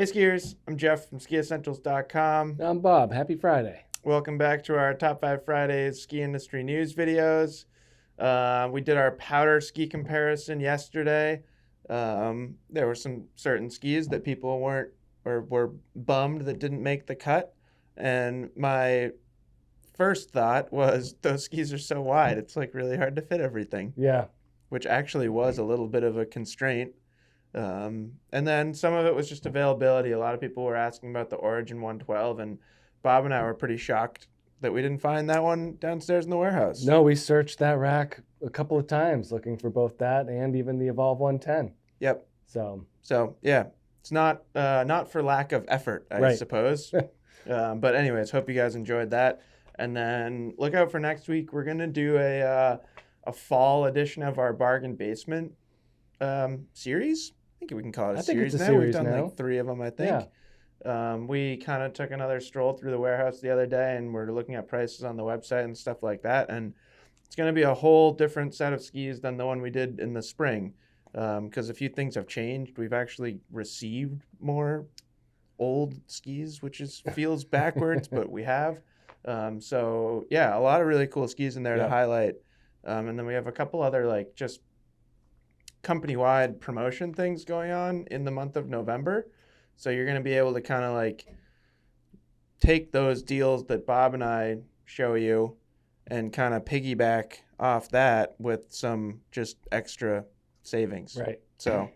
Hey skiers, I'm Jeff from skiessentials.com. I'm Bob. Happy Friday. Welcome back to our Top 5 Fridays ski industry news videos. We did our powder ski comparison yesterday. There were some certain skis that people weren't or were bummed that didn't make the cut. And my first thought was those skis are so wide, it's like really hard to fit everything. Yeah. Which actually was a little bit of a constraint. And then some of it was just availability. A lot of people were asking about the Origin 112, and Bob and I were pretty shocked that we didn't find that one downstairs in the warehouse. No, we searched that rack a couple of times looking for both that and even the Evolve 110. Yep. So yeah, it's not for lack of effort, I suppose. But anyways, hope you guys enjoyed that. And then look out for next week. We're gonna do a fall edition of our Bargain Basement series. I think we can call it a series now. We've done like 3 of them, I think. Yeah. We kind of took another stroll through the warehouse the other day, and we're looking at prices on the website and stuff like that. And it's going to be a whole different set of skis than the one we did in the spring, because a few things have changed. We've actually received more old skis, which feels backwards, but we have. So yeah, a lot of really cool skis in there to highlight. And then we have a couple other like just company-wide promotion things going on in the month of November. So you're going to be able to kind of like take those deals that Bob and I show you and kind of piggyback off that with some just extra savings. Right. So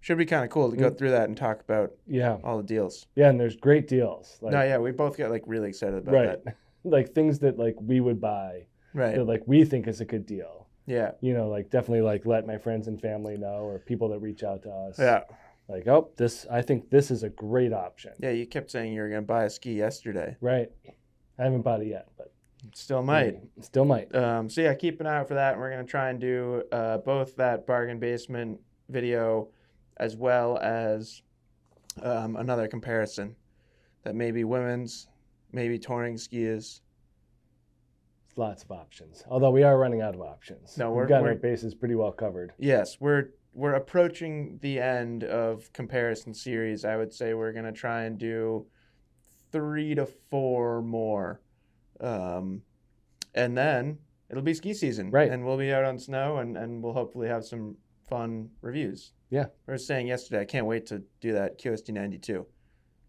should be kind of cool to go through that and talk about all the deals. Yeah, and there's great deals. Like, we both got like really excited about that. Like things that like we would buy. Right. That like we think is a good deal. Yeah. You know, like definitely like let my friends and family know, or people that reach out to us. Yeah. Like, I think this is a great option. Yeah, you kept saying you were going to buy a ski yesterday. Right. I haven't bought it yet, but still might. Still might. So yeah, keep an eye out for that. And we're going to try and do both that Bargain Basement video as well as another comparison that maybe women's, maybe touring skis. Lots of options. Although we are running out of options. No, we've got our bases pretty well covered. Yes, we're approaching the end of comparison series. I would say we're going to try and do 3 to 4 more. And then it'll be ski season. Right. And we'll be out on snow and we'll hopefully have some fun reviews. Yeah. I was saying yesterday, I can't wait to do that QST 92.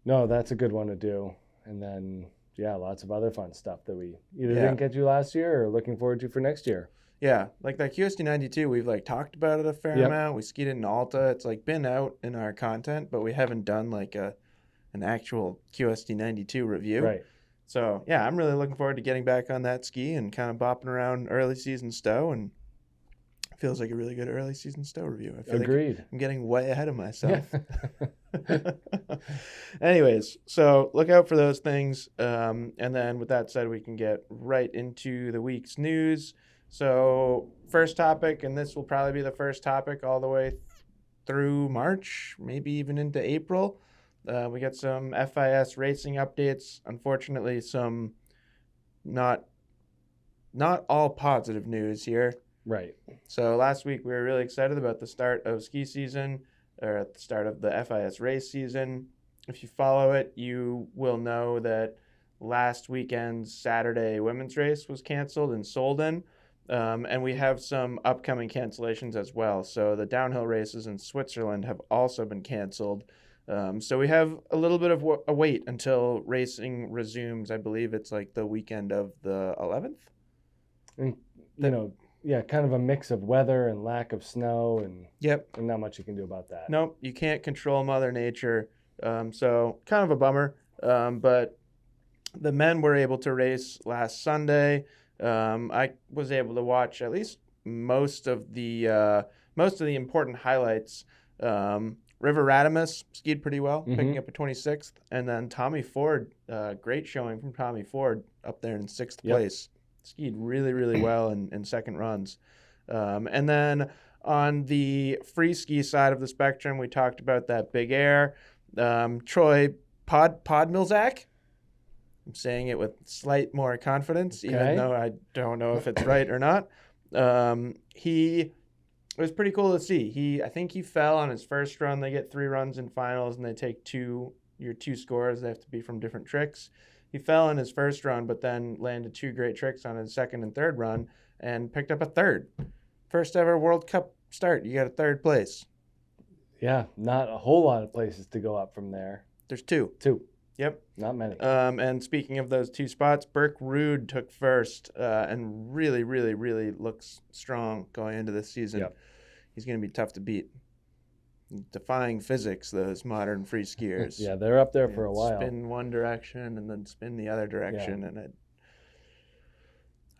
No, that's a good one to do. And then lots of other fun stuff that we either didn't get to last year or looking forward to for next year. Yeah, like that QST 92, we've like talked about it a fair amount. We skied it in Alta. It's like been out in our content, but we haven't done like an actual QST 92 review. Right. So yeah, I'm really looking forward to getting back on that ski and kind of bopping around early season stow, and it feels like a really good early season stow review. I feel Agreed. Like I'm getting way ahead of myself. Anyways, so look out for those things. And then with that said, we can get right into the week's news. So first topic, and this will probably be the first topic all the way through March, maybe even into April. We got some FIS racing updates. Unfortunately, some not all positive news here. Right. So last week we were really excited about the start of ski season, or at the start of the FIS race season. If you follow it, you will know that last weekend's Saturday women's race was canceled in Solden. And we have some upcoming cancellations as well. So the downhill races in Switzerland have also been canceled. So we have a little bit of a wait until racing resumes. I believe it's like the weekend of the 11th. And, kind of a mix of weather and lack of snow and not much you can do about that. Nope, you can't control Mother Nature. So kind of a bummer. But the men were able to race last Sunday. I was able to watch at least most of the important highlights. River Radamus skied pretty well, picking up a 26th, and then Tommy Ford, great showing from Tommy Ford up there in 6th place. Skied really, really well in second runs. And then on the free ski side of the spectrum, we talked about that big air. Troy Podmilzak. I'm saying it with slight more confidence, even though I don't know if it's right or not. He it was pretty cool to see. I think he fell on his first run. They get 3 runs in finals, and they take your 2 scores. They have to be from different tricks. He fell in his first run, but then landed 2 great tricks on his second and third run and picked up a third. First ever World Cup start. You got a 3rd place. Yeah, not a whole lot of places to go up from there. There's 2. 2. Yep. Not many. And speaking of those 2 spots, Burke Rude took first and really, really, really looks strong going into this season. Yep. He's going to be tough to beat. Defying physics, those modern free skiers. Yeah, they're up there for a while. Spin one direction and then spin the other direction. Yeah. And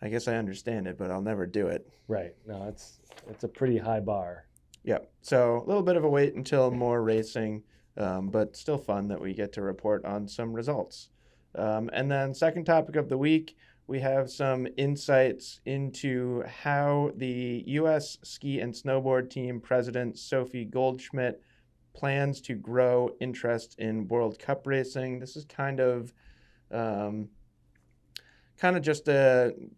I guess I understand it, but I'll never do it. Right. No, it's a pretty high bar. Yep. So a little bit of a wait until more racing. But still fun that we get to report on some results. And then second topic of the week, we have some insights into how the U.S. ski and snowboard team president, Sophie Goldschmidt, plans to grow interest in World Cup racing. This is kind of just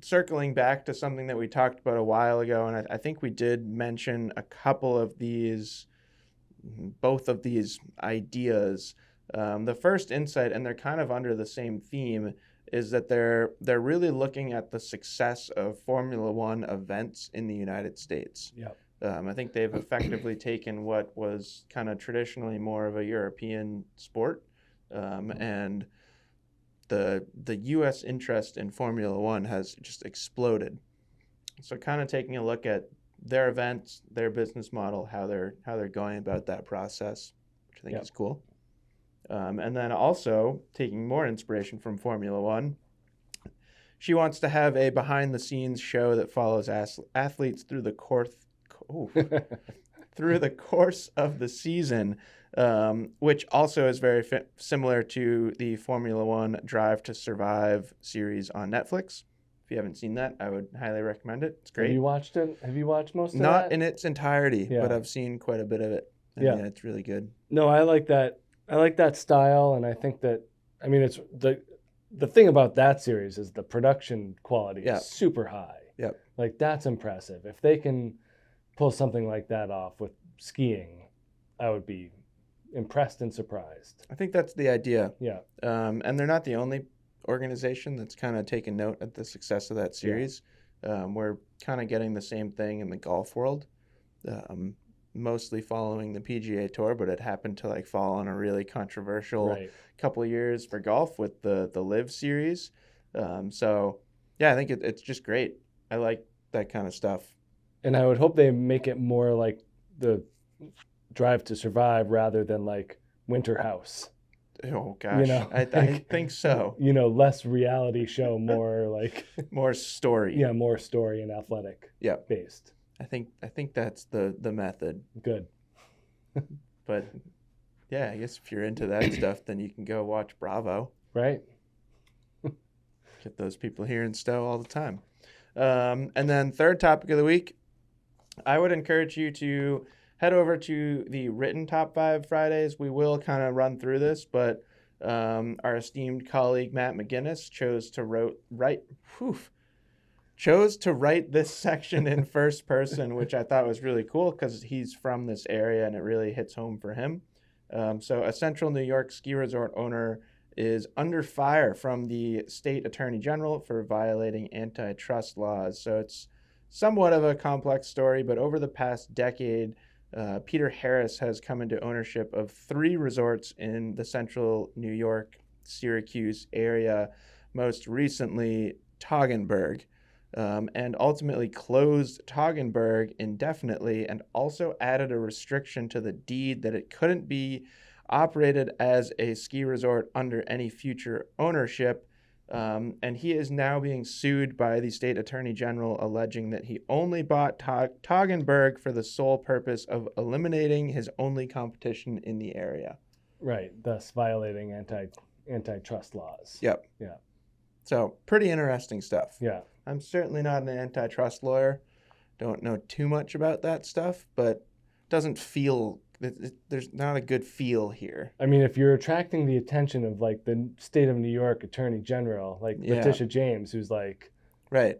circling back to something that we talked about a while ago. And I think we did mention a couple of both of these ideas. The first insight, and they're kind of under the same theme, is that they're really looking at the success of Formula One events in the United States. Yep. I think they've effectively taken what was kind of traditionally more of a European sport, and the U.S. interest in Formula One has just exploded. So kind of taking a look at their events, their business model, how they're going about that process, which I think is cool. And then also taking more inspiration from Formula One, she wants to have a behind-the-scenes show that follows athletes through the course of the season, which also is very similar to the Formula One Drive to Survive series on Netflix. If you haven't seen that, I would highly recommend it. It's great. Have you watched it? Have you watched most of Not that? in its entirety, Yeah. but I've seen quite a bit of it. And yeah, it's really good. No, I like that. I like that style, and I think that, I mean, it's the thing about that series is the production quality is super high. Yep. Like, that's impressive. If they can pull something like that off with skiing, I would be impressed and surprised. I think that's the idea. Yeah. And they're not the only organization that's kind of taken note of the success of that series. We're kind of getting the same thing in the golf world, mostly following the PGA Tour, but it happened to fall on a really controversial couple of years for golf with the Live series. So yeah, I think it's just great. I like that kind of stuff. And I would hope they make it more like the Drive to Survive rather than like Winter House. Oh gosh, I think so. Less reality show, more like more story. Yeah, more story and athletic. Based. I think that's the method. Good. But yeah, I guess if you're into that stuff, then you can go watch Bravo. Right. Get those people here in Stowe all the time. And then third topic of the week, I would encourage you to head over to the written top 5 Fridays. We will kind of run through this, but our esteemed colleague Matt McGinnis chose to write this section in first person, which I thought was really cool because he's from this area and it really hits home for him. So a Central New York ski resort owner is under fire from the state attorney general for violating antitrust laws. So it's somewhat of a complex story, but over the past decade, Peter Harris has come into ownership of 3 resorts in the Central New York, Syracuse area, most recently Toggenburg, and ultimately closed Toggenburg indefinitely and also added a restriction to the deed that it couldn't be operated as a ski resort under any future ownership. And he is now being sued by the state attorney general, alleging that he only bought Toggenburg for the sole purpose of eliminating his only competition in the area. Right, thus violating antitrust laws. Yep. Yeah. So pretty interesting stuff. Yeah. I'm certainly not an antitrust lawyer. Don't know too much about that stuff, but doesn't feel there's not a good feel here. I mean, if you're attracting the attention of like the state of New York attorney general, like Letitia James, who's like, right,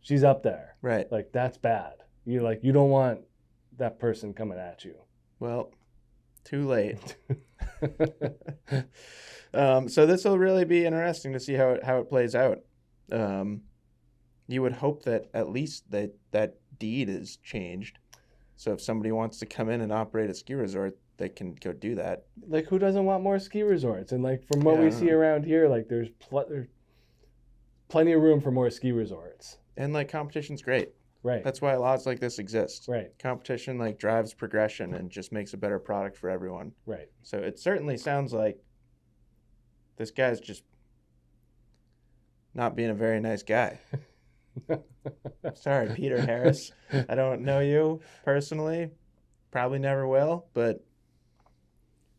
she's up there, right, like that's bad. You don't want that person coming at you. Well, too late. So this will really be interesting to see how it plays out. You would hope that at least that deed is changed. So if somebody wants to come in and operate a ski resort, they can go do that. Like, who doesn't want more ski resorts? And like from what we see around here, like there's plenty of room for more ski resorts. And like competition's great. Right. That's why laws like this exist. Right. Competition like drives progression and just makes a better product for everyone. Right. So it certainly sounds like this guy's just not being a very nice guy. Sorry, Peter Harris. I don't know you personally. Probably never will, but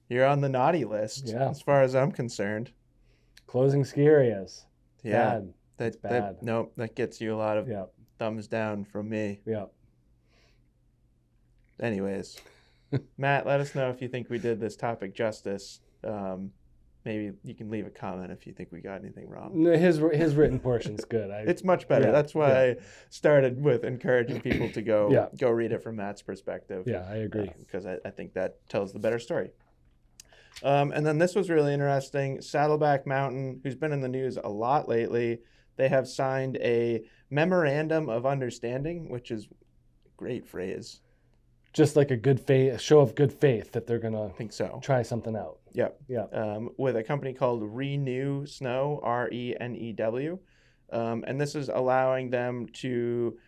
you're on the naughty list as far as I'm concerned. Closing ski areas. Yeah. Bad. That's bad. Nope, that gets you a lot of thumbs down from me. Yeah. Anyways, Matt, let us know if you think we did this topic justice. Maybe you can leave a comment if you think we got anything wrong. No, his written portion's good. It's much better. Yeah, that's why I started with encouraging people to go read it from Matt's perspective. Yeah, I agree. Because I think that tells the better story. And then this was really interesting. Saddleback Mountain, who's been in the news a lot lately, they have signed a memorandum of understanding, which is a great phrase. Just like a show of good faith that they're gonna try something out. Yep. Yeah. With a company called ReNewSnow, RENEW, and this is allowing them to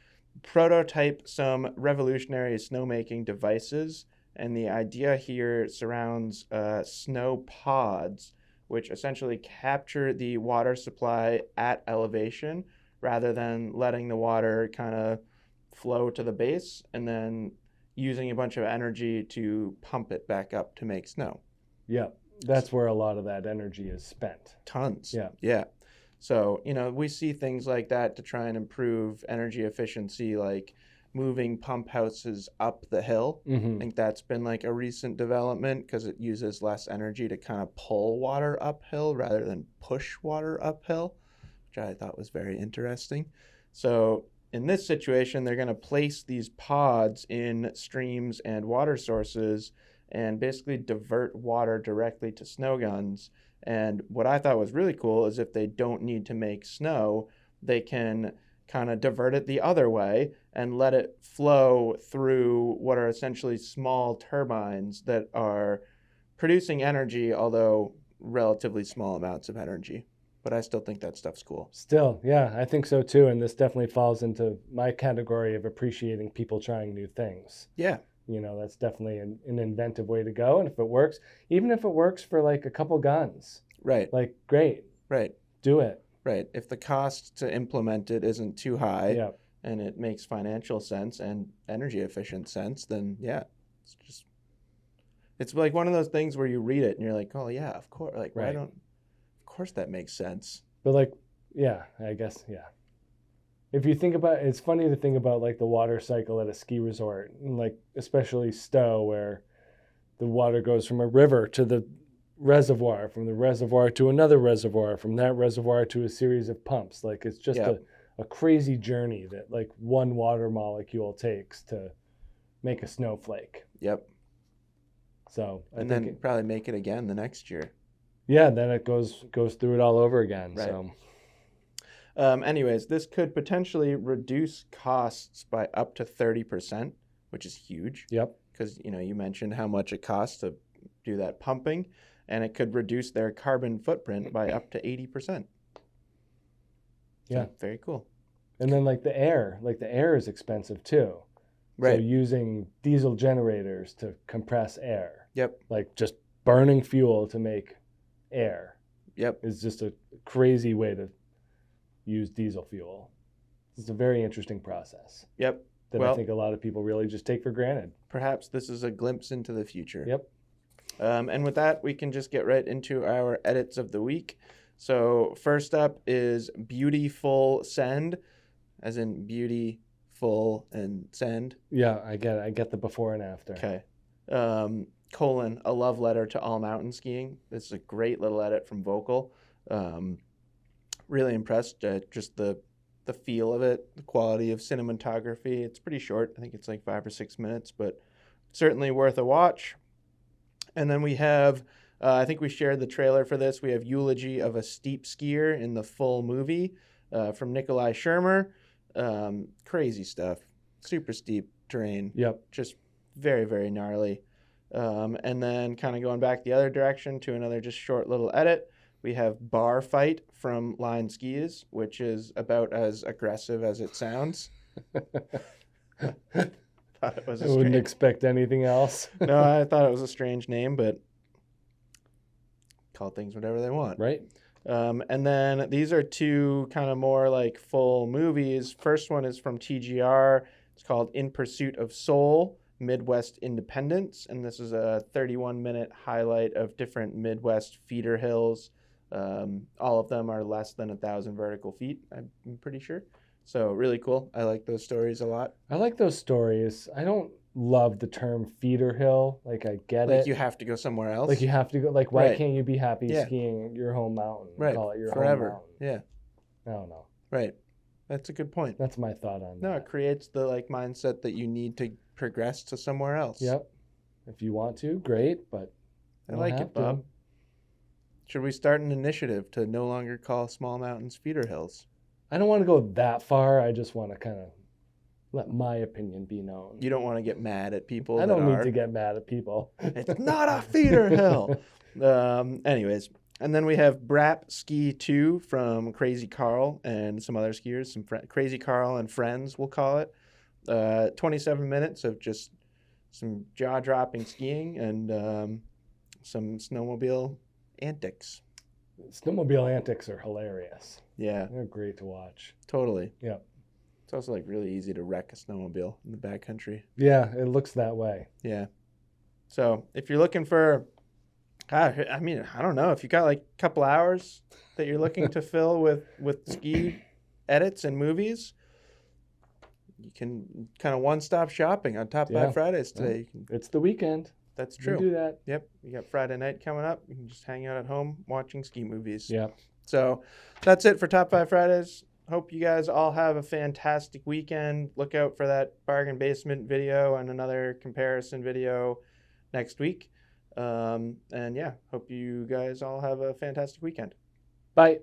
prototype some revolutionary snowmaking devices. And the idea here surrounds snow pods, which essentially capture the water supply at elevation rather than letting the water kind of flow to the base and then using a bunch of energy to pump it back up to make snow. Yeah, that's where a lot of that energy is spent. Tons. Yeah. So, we see things like that to try and improve energy efficiency, like moving pump houses up the hill. Mm-hmm. I think that's been like a recent development because it uses less energy to kind of pull water uphill rather than push water uphill, which I thought was very interesting. So in this situation, they're going to place these pods in streams and water sources and basically divert water directly to snow guns. And what I thought was really cool is if they don't need to make snow, they can kind of divert it the other way and let it flow through what are essentially small turbines that are producing energy, although relatively small amounts of energy. But I still think that stuff's cool. Still, yeah, I think so too. And this definitely falls into my category of appreciating people trying new things. Yeah. That's definitely an inventive way to go. And if it works, even if it works for like a couple guns. Right. Like, great. Right. Do it. Right. If the cost to implement it isn't too high and it makes financial sense and energy efficient sense, then it's like one of those things where you read it and you're like, oh yeah, of course. Like, right. Of course that makes sense. But like, yeah, I guess, yeah. If you think about it, it's funny to think about like the water cycle at a ski resort, and like especially Stowe, where the water goes from a river to the reservoir, from the reservoir to another reservoir, from that reservoir to a series of pumps. Like it's just a crazy journey that like one water molecule takes to make a snowflake. Yep. So and then probably make it again the next year. Yeah, then it goes through it all over again. Right. So anyways, this could potentially reduce costs by up to 30%, which is huge. Yep. Because you mentioned how much it costs to do that pumping, and it could reduce their carbon footprint by up to 80%. Yeah. So, very cool. And then like the air is expensive too. Right. So using diesel generators to compress air. Yep. Like just burning fuel to make air. Yep. Is just a crazy way to use diesel fuel. It's a very interesting process. Yep. That I think a lot of people really just take for granted. Perhaps this is a glimpse into the future. Yep. And with that, we can just get right into our edits of the week. So first up is Beautiful Send, as in beautiful and send. Yeah, I get it. I get the before and after. Okay. A love letter to all mountain skiing. This is a great little edit from Vocal. Really impressed. Just the the feel of it, the quality of cinematography. It's pretty short. I think it's like 5 or 6 minutes, but certainly worth a watch. And then we have, I think we shared the trailer for this. We have Eulogy of a Steep Skier in the full movie from Nikolai Shermer. Crazy stuff. Super steep terrain. Yep. Just very, very gnarly. And then kind of going back the other direction to another just short little edit, we have Bar Fight from Line Skis, which is about as aggressive as it sounds. Thought it was I wouldn't expect anything else. No, I thought it was a strange name, but call things whatever they want. Right. And then these are two kind of more like full movies. First one is from TGR. It's called In Pursuit of Soul, Midwest Independence. And this is a 31-minute highlight of different Midwest feeder hills. All of them are less than 1,000 vertical feet, I'm pretty sure. So really cool. I like those stories a lot. I like those stories. I don't love the term feeder hill. Like, I get it. Like you have to go somewhere else. Like you have to go. Like, why Right. can't you be happy Yeah. skiing your home mountain? Right. Call it your Forever. home mountain. Yeah. I don't know. Right. That's a good point. That's my thought on No, that. it creates the like mindset that you need to progress to somewhere else. Yep. If you want to, great, but I you like don't it, have to. Bob. Should we start an initiative to no longer call small mountains feeder hills? I don't want to go that far. I just want to kind of let my opinion be known. You don't want to get mad at people. I that don't need are. to get mad at people. It's not a feeder hill. Anyways, and then we have Brap Ski 2 from Crazy Carl and some other skiers, some Crazy Carl and friends, we'll call it. 27 minutes of just some jaw-dropping skiing and some snowmobile antics. Snowmobile antics are hilarious. Yeah, They're great to watch. totally. Yeah. It's also like really easy to wreck a snowmobile in the backcountry. Yeah, it looks that way. Yeah. So if you're looking for, I mean, I don't know, if you got like a couple hours that you're looking to fill with ski edits and movies, you can kind of one-stop shopping on Top 5 Fridays today. You can, It's the weekend. that's You can true. do that. Yep. You got Friday night coming up. You can just hang out at home watching ski movies. Yeah. So that's it for Top 5 Fridays. Hope you guys all have a fantastic weekend. Look out for that bargain basement video and another comparison video next week. And yeah, hope you guys all have a fantastic weekend. Bye.